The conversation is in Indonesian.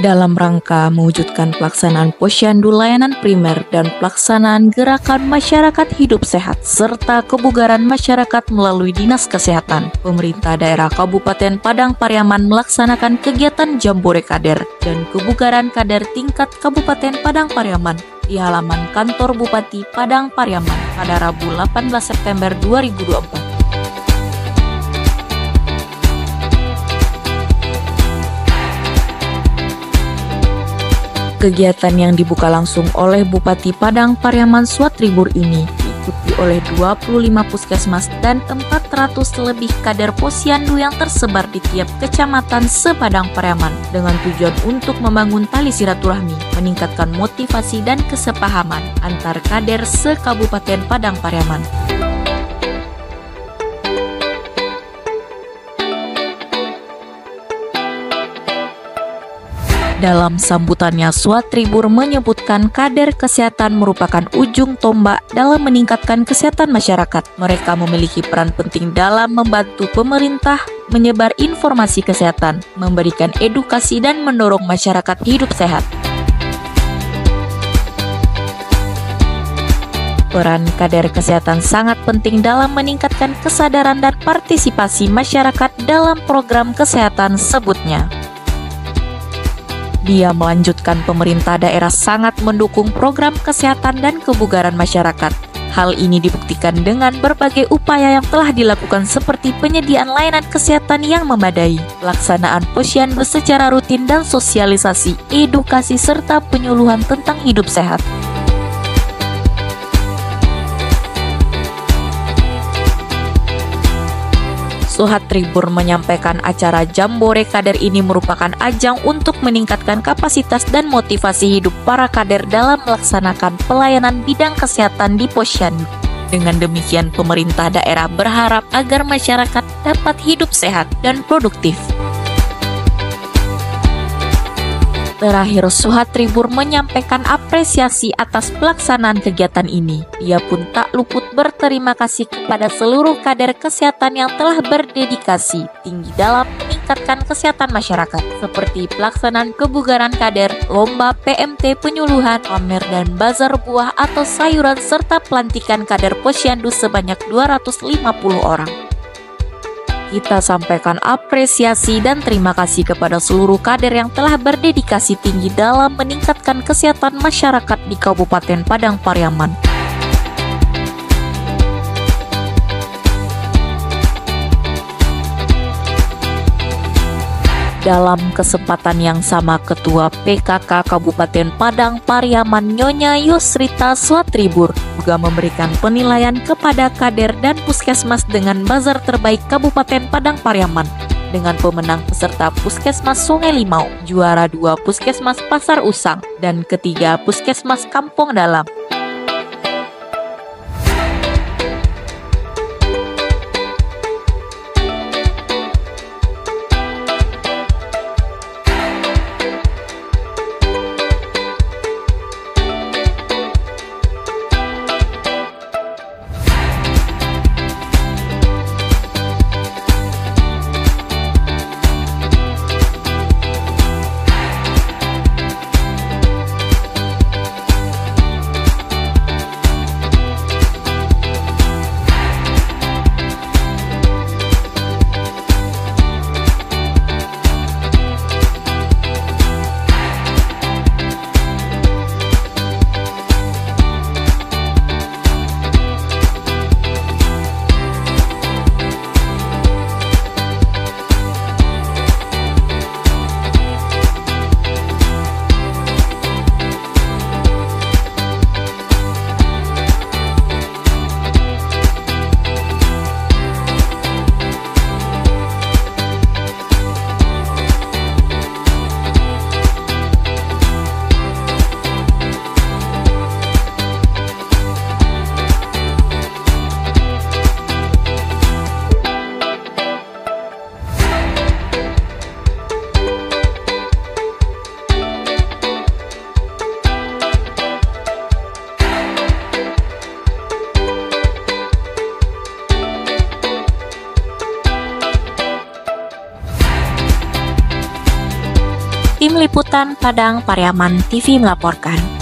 dalam rangka mewujudkan pelaksanaan Posyandu Layanan Primer dan pelaksanaan gerakan masyarakat hidup sehat serta kebugaran masyarakat melalui Dinas Kesehatan. Pemerintah daerah Kabupaten Padang Pariaman melaksanakan kegiatan Jambore Kader dan kebugaran kader tingkat Kabupaten Padang Pariaman di halaman kantor Bupati Padang Pariaman pada Rabu 18 September 2024. Kegiatan yang dibuka langsung oleh Bupati Padang Pariaman Swatribur ini diikuti oleh 25 puskesmas dan 400 lebih kader posyandu yang tersebar di tiap kecamatan se-Padang Pariaman dengan tujuan untuk membangun tali silaturahmi, meningkatkan motivasi dan kesepahaman antar kader se-Kabupaten Padang Pariaman. Dalam sambutannya, Swatribur menyebutkan kader kesehatan merupakan ujung tombak dalam meningkatkan kesehatan masyarakat. Mereka memiliki peran penting dalam membantu pemerintah menyebar informasi kesehatan, memberikan edukasi dan mendorong masyarakat hidup sehat. Peran kader kesehatan sangat penting dalam meningkatkan kesadaran dan partisipasi masyarakat dalam program kesehatan sebutnya. Dia melanjutkan pemerintah daerah sangat mendukung program kesehatan dan kebugaran masyarakat. Hal ini dibuktikan dengan berbagai upaya yang telah dilakukan seperti penyediaan layanan kesehatan yang memadai, pelaksanaan posyandu secara rutin dan sosialisasi, edukasi serta penyuluhan tentang hidup sehat. Swatribur menyampaikan acara Jambore Kader ini merupakan ajang untuk meningkatkan kapasitas dan motivasi hidup para kader dalam melaksanakan pelayanan bidang kesehatan di posyandu. Dengan demikian, pemerintah daerah berharap agar masyarakat dapat hidup sehat dan produktif. Terakhir, Swatribur menyampaikan apresiasi atas pelaksanaan kegiatan ini. Dia pun tak luput berterima kasih kepada seluruh kader kesehatan yang telah berdedikasi tinggi dalam meningkatkan kesehatan masyarakat, seperti pelaksanaan kebugaran kader, lomba PMT penyuluhan, pamer dan bazar buah atau sayuran, serta pelantikan kader posyandu sebanyak 250 orang. Kita sampaikan apresiasi dan terima kasih kepada seluruh kader yang telah berdedikasi tinggi dalam meningkatkan kesehatan masyarakat di Kabupaten Padang Pariaman. Dalam kesempatan yang sama, Ketua PKK Kabupaten Padang Pariaman Nyonya Yusrita Swatribur juga memberikan penilaian kepada kader dan puskesmas dengan bazar terbaik Kabupaten Padang Pariaman dengan pemenang peserta Puskesmas Sungai Limau, juara 2 Puskesmas Pasar Usang, dan ketiga Puskesmas Kampung Dalam. Tim Liputan Padang Pariaman TV melaporkan.